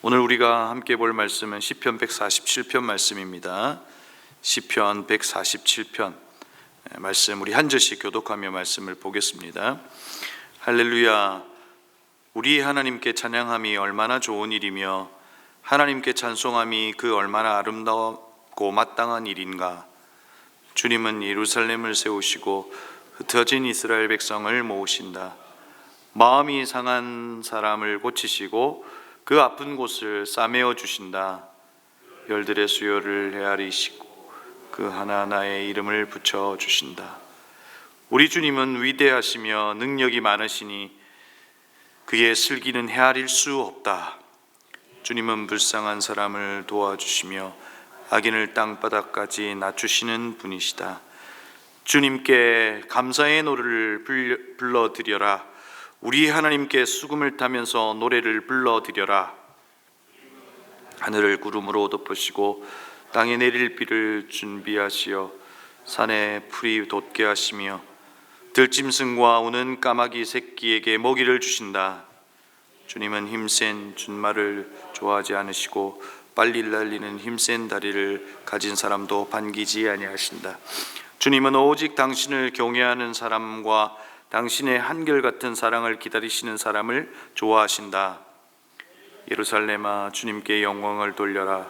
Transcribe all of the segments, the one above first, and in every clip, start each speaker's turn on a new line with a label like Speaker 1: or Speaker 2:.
Speaker 1: 오늘 우리가 함께 볼 말씀은 시편 147편 말씀입니다. 시편 147편 말씀 우리 한 절씩 교독하며 말씀을 보겠습니다. 할렐루야. 우리 하나님께 찬양함이 얼마나 좋은 일이며 하나님께 찬송함이 그 얼마나 아름답고 마땅한 일인가. 주님은 예루살렘을 세우시고 흩어진 이스라엘 백성을 모으신다. 마음이 상한 사람을 고치시고 그 아픈 곳을 싸매어 주신다. 별들의 수요를 헤아리시고 그 하나하나의 이름을 붙여 주신다. 우리 주님은 위대하시며 능력이 많으시니 그의 슬기는 헤아릴 수 없다. 주님은 불쌍한 사람을 도와주시며 악인을 땅바닥까지 낮추시는 분이시다. 주님께 감사의 노래를 불러드려라. 우리 하나님께 수금을 타면서 노래를 불러드려라. 하늘을 구름으로 덮으시고 땅에 내릴 비를 준비하시어 산에 풀이 돋게 하시며 들짐승과 우는 까마귀 새끼에게 먹이를 주신다. 주님은 힘센 준말을 좋아하지 않으시고 빨리 날리는 힘센 다리를 가진 사람도 반기지 아니하신다. 주님은 오직 당신을 경외하는 사람과 당신의 한결같은 사랑을 기다리시는 사람을 좋아하신다. 예루살렘아, 주님께 영광을 돌려라.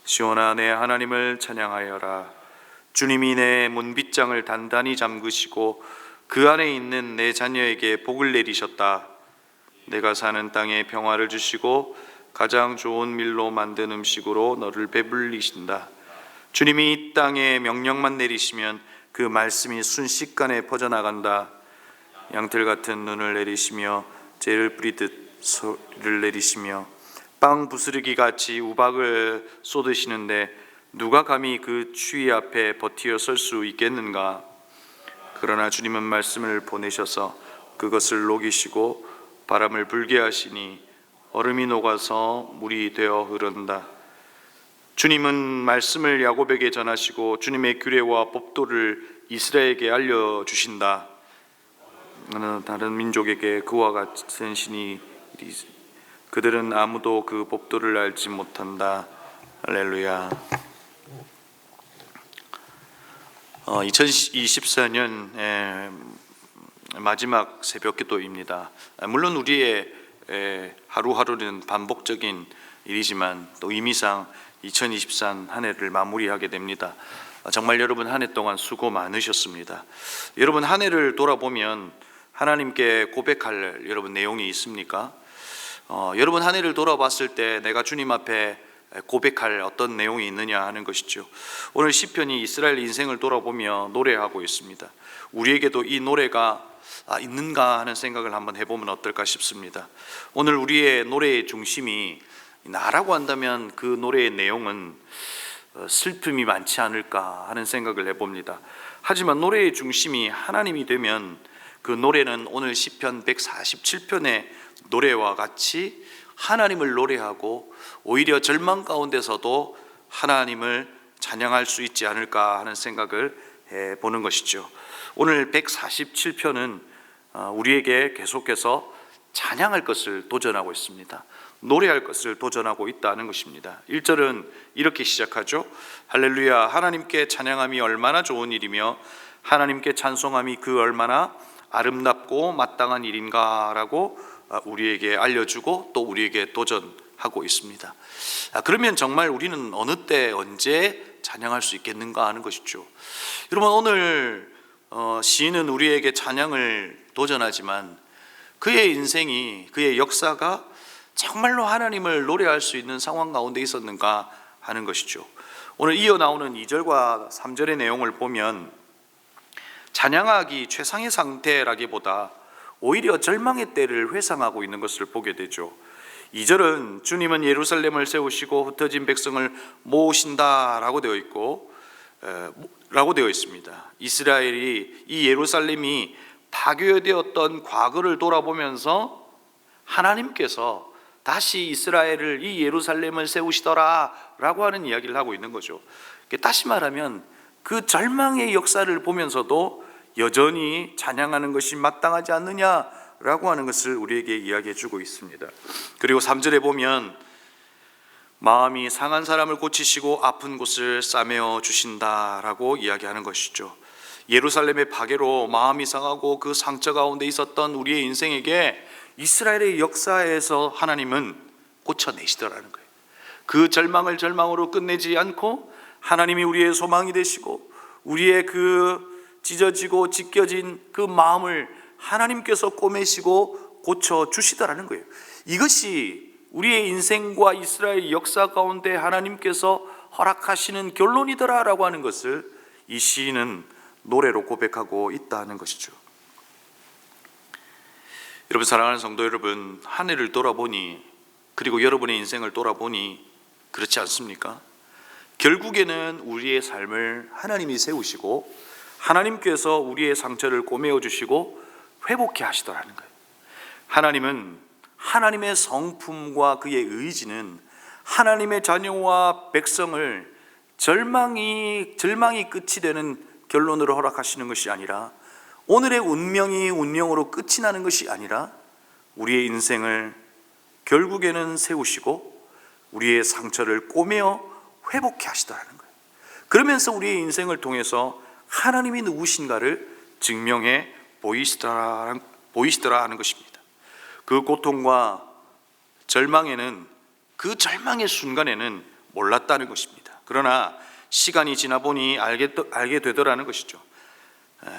Speaker 1: 시온아, 내 하나님을 찬양하여라. 주님이 내 문빗장을 단단히 잠그시고 그 안에 있는 내 자녀에게 복을 내리셨다. 내가 사는 땅에 평화를 주시고 가장 좋은 밀로 만든 음식으로 너를 배불리신다. 주님이 이 땅에 명령만 내리시면 그 말씀이 순식간에 퍼져나간다. 양털 같은 눈을 내리시며 재를 뿌리듯 소리를 내리시며 빵 부스러기 같이 우박을 쏟으시는데 누가 감히 그 추위 앞에 버티어 설 수 있겠는가? 그러나 주님은 말씀을 보내셔서 그것을 녹이시고 바람을 불게 하시니 얼음이 녹아서 물이 되어 흐른다. 주님은 말씀을 야곱에게 전하시고 주님의 규례와 법도를 이스라엘에게 알려주신다. 다른 민족에게 그와 같은 신이 그들은 아무도 그 법도를 알지 못한다. 할렐루야. 2024년 마지막 새벽기도입니다. 물론 우리의 하루하루는 반복적인 일이지만 또 의미상 2024 한 해를 마무리하게 됩니다. 정말 여러분 한 해 동안 수고 많으셨습니다. 여러분 한 해를 돌아보면 하나님께 고백할 여러분 내용이 있습니까? 여러분 한 해를 돌아봤을 때 내가 주님 앞에 고백할 어떤 내용이 있느냐 하는 것이죠. 오늘 시편이 이스라엘 인생을 돌아보며 노래하고 있습니다. 우리에게도 이 노래가 있는가 하는 생각을 한번 해보면 어떨까 싶습니다. 오늘 우리의 노래의 중심이 나라고 한다면 그 노래의 내용은 슬픔이 많지 않을까 하는 생각을 해봅니다. 하지만 노래의 중심이 하나님이 되면 그 노래는 오늘 시편 147편의 노래와 같이 하나님을 노래하고 오히려 절망 가운데서도 하나님을 찬양할 수 있지 않을까 하는 생각을 해보는 것이죠. 오늘 147편은 우리에게 계속해서 찬양할 것을 도전하고 있습니다. 노래할 것을 도전하고 있다는 것입니다. 1절은 이렇게 시작하죠. 할렐루야. 하나님께 찬양함이 얼마나 좋은 일이며 하나님께 찬송함이 그 얼마나 아름답고 마땅한 일인가 라고 우리에게 알려주고 또 우리에게 도전하고 있습니다. 그러면 정말 우리는 어느 때 언제 찬양할 수 있겠는가 하는 것이죠. 여러분 오늘 시인은 우리에게 찬양을 도전하지만 그의 인생이 그의 역사가 정말로 하나님을 노래할 수 있는 상황 가운데 있었는가 하는 것이죠. 오늘 이어 나오는 2절과 3절의 내용을 보면 찬양하기 최상의 상태라기보다 오히려 절망의 때를 회상하고 있는 것을 보게 되죠. 2절은 주님은 예루살렘을 세우시고 흩어진 백성을 모으신다 라고 되어 있습니다. 이스라엘이 이 예루살렘이 파괴되었던 과거를 돌아보면서 하나님께서 다시 이스라엘을 이 예루살렘을 세우시더라 라고 하는 이야기를 하고 있는 거죠. 다시 말하면 그 절망의 역사를 보면서도 여전히 찬양하는 것이 마땅하지 않느냐라고 하는 것을 우리에게 이야기해 주고 있습니다. 그리고 3절에 보면 마음이 상한 사람을 고치시고 아픈 곳을 싸매어 주신다라고 이야기하는 것이죠. 예루살렘의 파괴로 마음이 상하고 그 상처 가운데 있었던 우리의 인생에게 이스라엘의 역사에서 하나님은 고쳐내시더라는 거예요. 그 절망을 절망으로 끝내지 않고 하나님이 우리의 소망이 되시고 우리의 그 찢어지고 찢겨진 그 마음을 하나님께서 꼬매시고 고쳐주시더라는 거예요. 이것이 우리의 인생과 이스라엘 역사 가운데 하나님께서 허락하시는 결론이더라라고 하는 것을 이 시인은 노래로 고백하고 있다는 것이죠. 여러분, 사랑하는 성도 여러분, 한 해를 돌아보니, 그리고 여러분의 인생을 돌아보니 그렇지 않습니까? 결국에는 우리의 삶을 하나님이 세우시고 하나님께서 우리의 상처를 꼬매어 주시고 회복해 하시더라는 거예요. 하나님은 하나님의 성품과 그의 의지는 하나님의 자녀와 백성을 절망이 끝이 되는 결론으로 허락하시는 것이 아니라, 오늘의 운명이 운명으로 끝이 나는 것이 아니라 우리의 인생을 결국에는 세우시고 우리의 상처를 꼬매어 회복해 하시더라는 거예요. 그러면서 우리의 인생을 통해서 하나님이 누구신가를 증명해 보이시더라 하는 것입니다. 그 고통과 절망에는, 그 절망의 순간에는 몰랐다는 것입니다. 그러나 시간이 지나 보니 알게 되더라는 것이죠.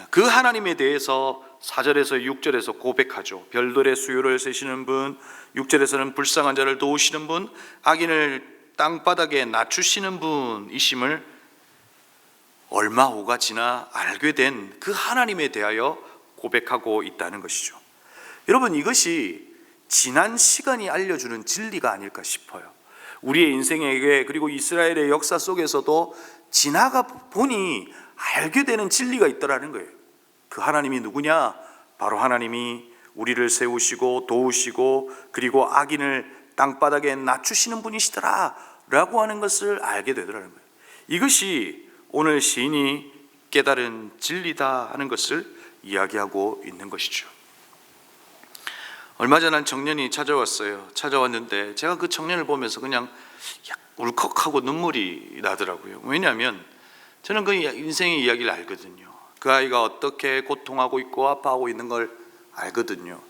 Speaker 1: 그 하나님에 대해서 4절에서 6절에서 고백하죠. 별들의 수요를 세시는 분, 6절에서는 불쌍한 자를 도우시는 분, 악인을 땅바닥에 낮추시는 분이심을 얼마 후가 지나 알게 된 그 하나님에 대하여 고백하고 있다는 것이죠. 여러분, 이것이 지난 시간이 알려주는 진리가 아닐까 싶어요. 우리의 인생에게, 그리고 이스라엘의 역사 속에서도 지나가 보니 알게 되는 진리가 있더라는 거예요. 그 하나님이 누구냐? 바로 하나님이 우리를 세우시고 도우시고 그리고 악인을 땅바닥에 낮추시는 분이시더라 라고 하는 것을 알게 되더라는 거예요. 이것이 오늘 시인이 깨달은 진리다 하는 것을 이야기하고 있는 것이죠. 얼마 전 한 청년이 찾아왔는데 제가 그 청년을 보면서 그냥 울컥하고 눈물이 나더라고요. 왜냐하면 저는 그 인생의 이야기를 알거든요. 그 아이가 어떻게 고통하고 있고 아파하고 있는 걸 알거든요.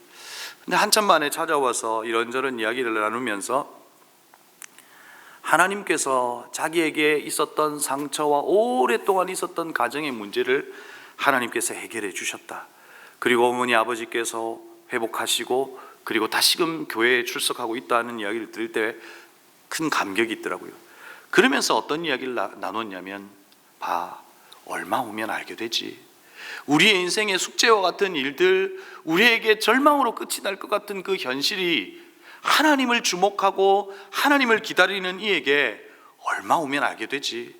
Speaker 1: 근데 한참 만에 찾아와서 이런저런 이야기를 나누면서 하나님께서 자기에게 있었던 상처와 오랫동안 있었던 가정의 문제를 하나님께서 해결해 주셨다. 그리고 어머니 아버지께서 회복하시고 그리고 다시금 교회에 출석하고 있다는 이야기를 들을 때 큰 감격이 있더라고요. 그러면서 어떤 이야기를 나눴냐면, 얼마 후면 알게 되지. 우리의 인생의 숙제와 같은 일들, 우리에게 절망으로 끝이 날 것 같은 그 현실이 하나님을 주목하고 하나님을 기다리는 이에게 얼마 후면 알게 되지.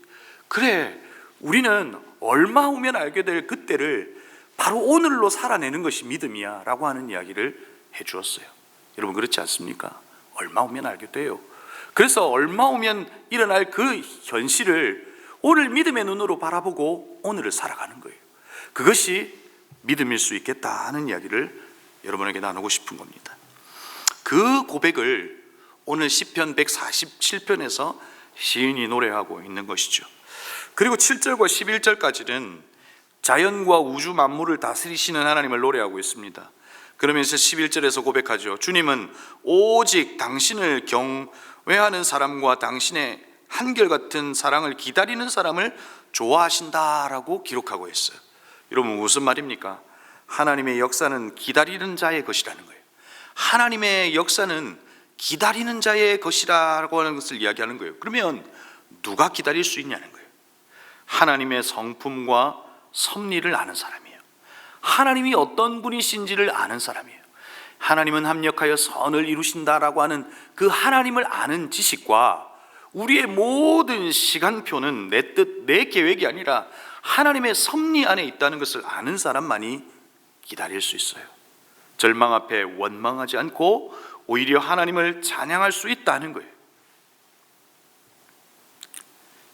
Speaker 1: 그래, 우리는 얼마 후면 알게 될 그때를 바로 오늘로 살아내는 것이 믿음이야 라고 하는 이야기를 해주었어요. 여러분, 그렇지 않습니까? 얼마 후면 알게 돼요. 그래서 얼마 후면 일어날 그 현실을 오늘 믿음의 눈으로 바라보고 오늘을 살아가는 거예요. 그것이 믿음일 수 있겠다 하는 이야기를 여러분에게 나누고 싶은 겁니다. 그 고백을 오늘 시편 147편에서 시인이 노래하고 있는 것이죠. 그리고 7절과 11절까지는 자연과 우주 만물을 다스리시는 하나님을 노래하고 있습니다. 그러면서 11절에서 고백하죠. 주님은 오직 당신을 경외하는 사람과 당신의 한결같은 사랑을 기다리는 사람을 좋아하신다라고 기록하고 있어요. 여러분, 무슨 말입니까? 하나님의 역사는 기다리는 자의 것이라는 거예요. 하나님의 역사는 기다리는 자의 것이라고 하는 것을 이야기하는 거예요. 그러면 누가 기다릴 수 있냐는 거예요. 하나님의 성품과 섭리를 아는 사람이에요. 하나님이 어떤 분이신지를 아는 사람이에요. 하나님은 합력하여 선을 이루신다라고 하는 그 하나님을 아는 지식과 우리의 모든 시간표는 내 뜻, 내 계획이 아니라 하나님의 섭리 안에 있다는 것을 아는 사람만이 기다릴 수 있어요. 절망 앞에 원망하지 않고 오히려 하나님을 찬양할 수 있다는 거예요.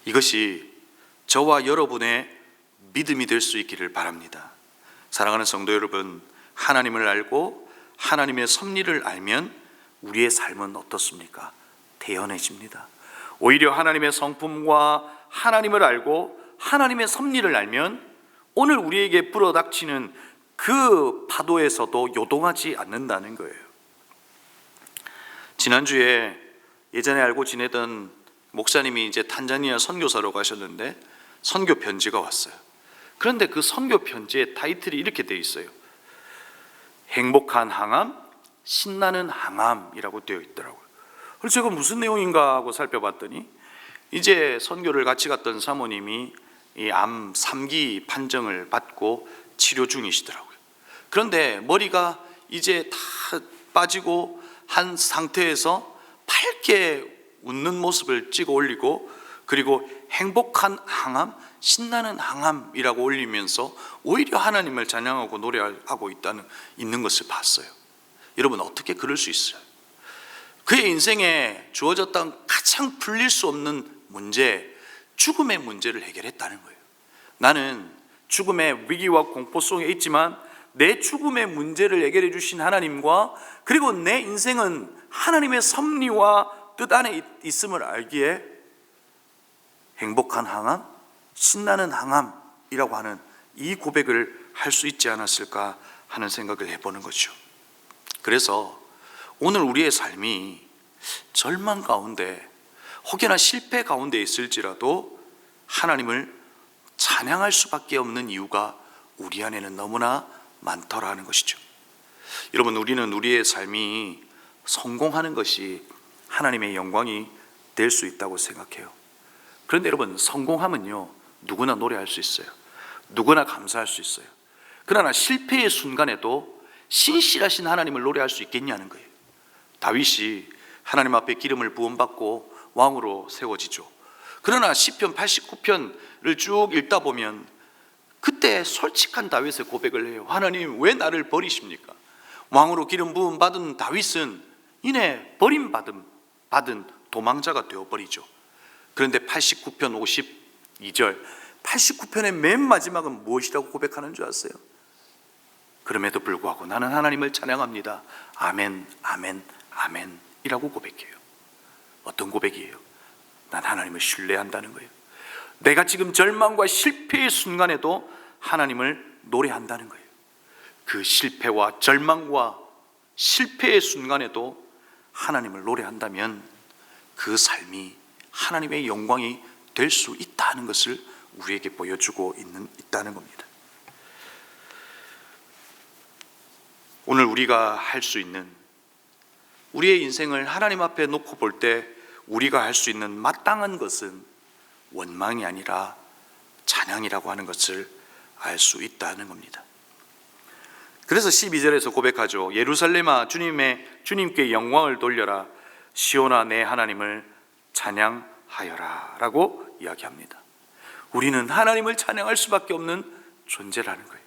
Speaker 1: 이것이 저와 여러분의 믿음이 될 수 있기를 바랍니다. 사랑하는 성도 여러분, 하나님을 알고 하나님의 섭리를 알면 우리의 삶은 어떻습니까? 태연해집니다. 오히려 하나님의 성품과 하나님을 알고 하나님의 섭리를 알면 오늘 우리에게 불어닥치는 그 파도에서도 요동하지 않는다는 거예요. 지난주에 예전에 알고 지내던 목사님이 이제 탄자니아 선교사로 가셨는데 선교 편지가 왔어요. 그런데 그 선교 편지의 타이틀이 이렇게 되어 있어요. 행복한 항암, 신나는 항암이라고 되어 있더라고요. 그래서 제가 무슨 내용인가 하고 살펴봤더니 이제 선교를 같이 갔던 사모님이 이 암 3기 판정을 받고 치료 중이시더라고요. 그런데 머리가 이제 다 빠지고 한 상태에서 밝게 웃는 모습을 찍어 올리고 그리고 행복한 항암, 신나는 항암이라고 올리면서 오히려 하나님을 찬양하고 노래하고 있는 것을 봤어요. 여러분 어떻게 그럴 수 있어요? 그의 인생에 주어졌던 가장 풀릴 수 없는 문제, 죽음의 문제를 해결했다는 거예요. 나는 죽음의 위기와 공포 속에 있지만 내 죽음의 문제를 해결해 주신 하나님과 그리고 내 인생은 하나님의 섭리와 뜻 안에 있음을 알기에 행복한 항암, 신나는 항암이라고 하는 이 고백을 할 수 있지 않았을까 하는 생각을 해보는 거죠. 그래서 오늘 우리의 삶이 절망 가운데 혹여나 실패 가운데 있을지라도 하나님을 찬양할 수밖에 없는 이유가 우리 안에는 너무나 많더라는 것이죠. 여러분 우리는 우리의 삶이 성공하는 것이 하나님의 영광이 될 수 있다고 생각해요. 그런데 여러분 성공하면요 누구나 노래할 수 있어요. 누구나 감사할 수 있어요. 그러나 실패의 순간에도 신실하신 하나님을 노래할 수 있겠냐는 거예요. 다윗이 하나님 앞에 기름을 부음받고 왕으로 세워지죠. 그러나 시편 89편을 쭉 읽다 보면 그때 솔직한 다윗의 고백을 해요. 하나님 왜 나를 버리십니까? 왕으로 기름 부음 받은 다윗은 이내 버림받은 도망자가 되어버리죠. 그런데 89편 52절 89편의 맨 마지막은 무엇이라고 고백하는 줄 아세요? 그럼에도 불구하고 나는 하나님을 찬양합니다. 아멘, 아멘, 아멘 이라고 고백해요. 어떤 고백이에요? 난 하나님을 신뢰한다는 거예요. 내가 지금 절망과 실패의 순간에도 하나님을 노래한다는 거예요. 그 실패와 절망과 실패의 순간에도 하나님을 노래한다면 그 삶이 하나님의 영광이 될 수 있다는 것을 우리에게 보여주고 있다는 겁니다. 오늘 우리가 할 수 있는 우리의 인생을 하나님 앞에 놓고 볼 때 우리가 할 수 있는 마땅한 것은 원망이 아니라 찬양이라고 하는 것을 알 수 있다는 겁니다. 그래서 12절에서 고백하죠. 예루살렘아 주님께 영광을 돌려라. 시온아 내 하나님을 찬양하여라 라고 이야기합니다. 우리는 하나님을 찬양할 수밖에 없는 존재라는 거예요.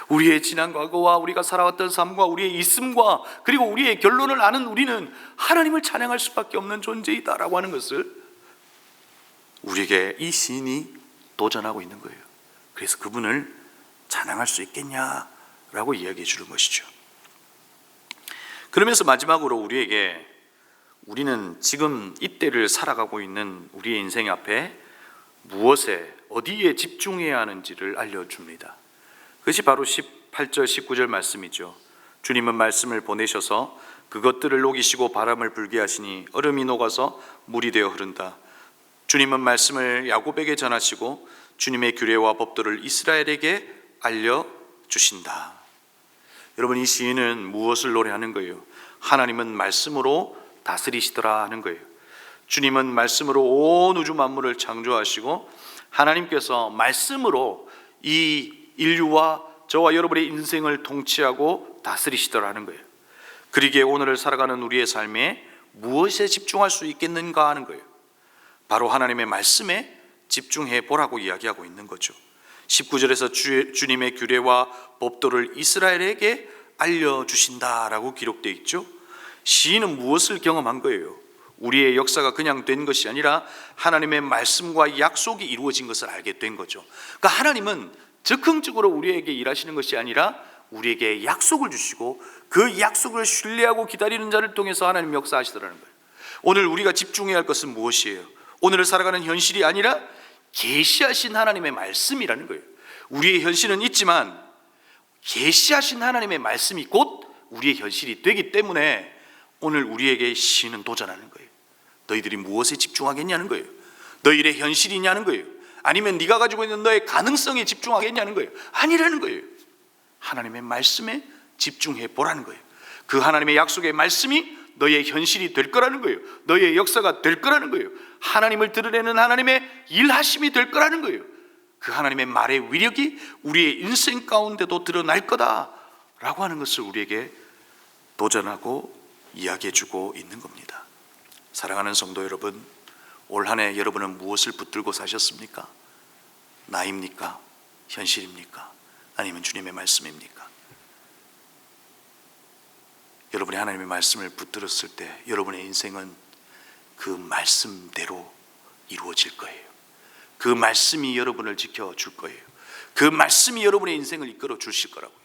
Speaker 1: 우리의 지난 과거와 우리가 살아왔던 삶과 우리의 있음과 그리고 우리의 결론을 아는 우리는 하나님을 찬양할 수밖에 없는 존재이다라고 하는 것을 우리에게 이 시인이 도전하고 있는 거예요. 그래서 그분을 찬양할 수 있겠냐라고 이야기해 주는 것이죠. 그러면서 마지막으로 우리는 지금 이때를 살아가고 있는 우리의 인생 앞에 무엇에 어디에 집중해야 하는지를 알려줍니다. 그것이 바로 18절 19절 말씀이죠. 주님은 말씀을 보내셔서 그것들을 녹이시고 바람을 불게 하시니 얼음이 녹아서 물이 되어 흐른다. 주님은 말씀을 야곱에게 전하시고 주님의 규례와 법도를 이스라엘에게 알려주신다. 여러분 이 시인은 무엇을 노래하는 거예요? 하나님은 말씀으로 다스리시더라 하는 거예요. 주님은 말씀으로 온 우주 만물을 창조하시고 하나님께서 말씀으로 이 인류와 저와 여러분의 인생을 통치하고 다스리시더라는 거예요. 그러기에 오늘을 살아가는 우리의 삶에 무엇에 집중할 수 있겠는가 하는 거예요. 바로 하나님의 말씀에 집중해 보라고 이야기하고 있는 거죠. 19절에서 주님의 규례와 법도를 이스라엘에게 알려주신다라고 기록되어 있죠. 시인은 무엇을 경험한 거예요? 우리의 역사가 그냥 된 것이 아니라 하나님의 말씀과 약속이 이루어진 것을 알게 된 거죠. 그러니까 하나님은 즉흥적으로 우리에게 일하시는 것이 아니라 우리에게 약속을 주시고 그 약속을 신뢰하고 기다리는 자를 통해서 하나님 역사하시더라는 거예요. 오늘 우리가 집중해야 할 것은 무엇이에요? 오늘을 살아가는 현실이 아니라 계시하신 하나님의 말씀이라는 거예요. 우리의 현실은 있지만 계시하신 하나님의 말씀이 곧 우리의 현실이 되기 때문에 오늘 우리에게 시인은 도전하는 거예요. 너희들이 무엇에 집중하겠냐는 거예요. 너희의 현실이냐는 거예요. 아니면 네가 가지고 있는 너의 가능성에 집중하겠냐는 거예요. 아니라는 거예요. 하나님의 말씀에 집중해 보라는 거예요. 그 하나님의 약속의 말씀이 너의 현실이 될 거라는 거예요. 너의 역사가 될 거라는 거예요. 하나님을 드러내는 하나님의 일하심이 될 거라는 거예요. 그 하나님의 말의 위력이 우리의 인생 가운데도 드러날 거다라고 하는 것을 우리에게 도전하고 이야기해 주고 있는 겁니다. 사랑하는 성도 여러분, 올 한 해 여러분은 무엇을 붙들고 사셨습니까? 나입니까? 현실입니까? 아니면 주님의 말씀입니까? 여러분이 하나님의 말씀을 붙들었을 때 여러분의 인생은 그 말씀대로 이루어질 거예요. 그 말씀이 여러분을 지켜줄 거예요. 그 말씀이 여러분의 인생을 이끌어 주실 거라고요.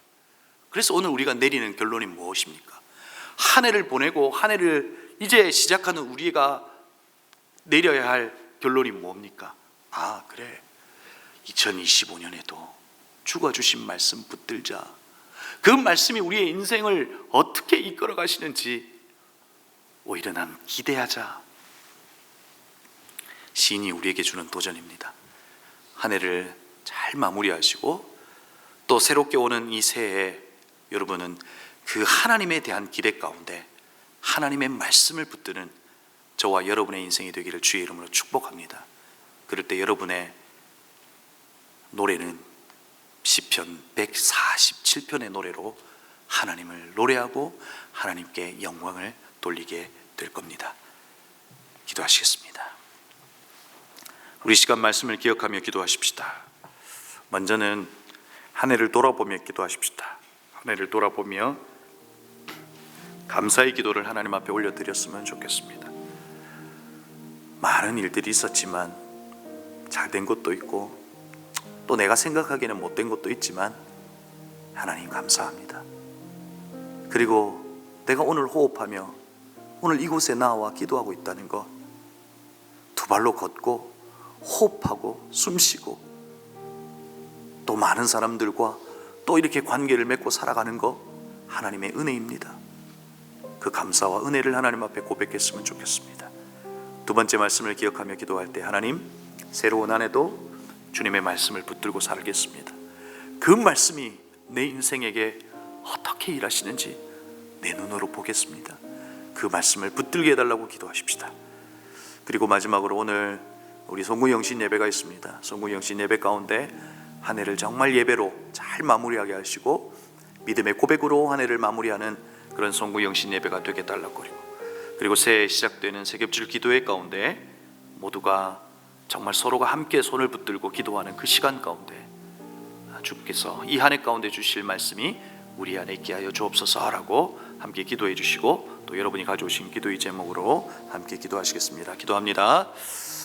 Speaker 1: 그래서 오늘 우리가 내리는 결론이 무엇입니까? 한 해를 보내고 한 해를 이제 시작하는 우리가 내려야 할 결론이 뭡니까? 아, 그래, 2025년에도 주가 주신 말씀 붙들자. 그 말씀이 우리의 인생을 어떻게 이끌어 가시는지 오히려 난 기대하자. 시인이 우리에게 주는 도전입니다. 한 해를 잘 마무리하시고 또 새롭게 오는 이 새해에 여러분은 그 하나님에 대한 기대 가운데 하나님의 말씀을 붙드는 저와 여러분의 인생이 되기를 주의 이름으로 축복합니다. 그럴 때 여러분의 노래는 시편 147편의 노래로 하나님을 노래하고 하나님께 영광을 돌리게 될 겁니다. 기도하시겠습니다. 우리 시간 말씀을 기억하며 기도하십시다. 먼저는 한 해를 돌아보며 기도하십시다. 한 해를 돌아보며 감사의 기도를 하나님 앞에 올려드렸으면 좋겠습니다. 많은 일들이 있었지만 잘된 것도 있고 또 내가 생각하기에는 못된 것도 있지만 하나님 감사합니다. 그리고 내가 오늘 호흡하며 오늘 이곳에 나와 기도하고 있다는 것, 두 발로 걷고 호흡하고 숨쉬고 또 많은 사람들과 또 이렇게 관계를 맺고 살아가는 것 하나님의 은혜입니다. 그 감사와 은혜를 하나님 앞에 고백했으면 좋겠습니다. 두 번째 말씀을 기억하며 기도할 때 하나님, 새로운 한 해도 주님의 말씀을 붙들고 살겠습니다. 그 말씀이 내 인생에게 어떻게 일하시는지 내 눈으로 보겠습니다. 그 말씀을 붙들게 해달라고 기도하십시다. 그리고 마지막으로 오늘 우리 송구영신 예배가 있습니다. 송구영신 예배 가운데 한 해를 정말 예배로 잘 마무리하게 하시고 믿음의 고백으로 한 해를 마무리하는 그런 송구영신 예배가 되게 해달라고, 그리고 새해 시작되는 새겹줄 기도회 가운데 모두가 정말 서로가 함께 손을 붙들고 기도하는 그 시간 가운데 주께서 이 한 해 가운데 주실 말씀이 우리 안에 있게 하여 주옵소서라고 함께 기도해 주시고 또 여러분이 가져오신 기도의 제목으로 함께 기도하시겠습니다. 기도합니다.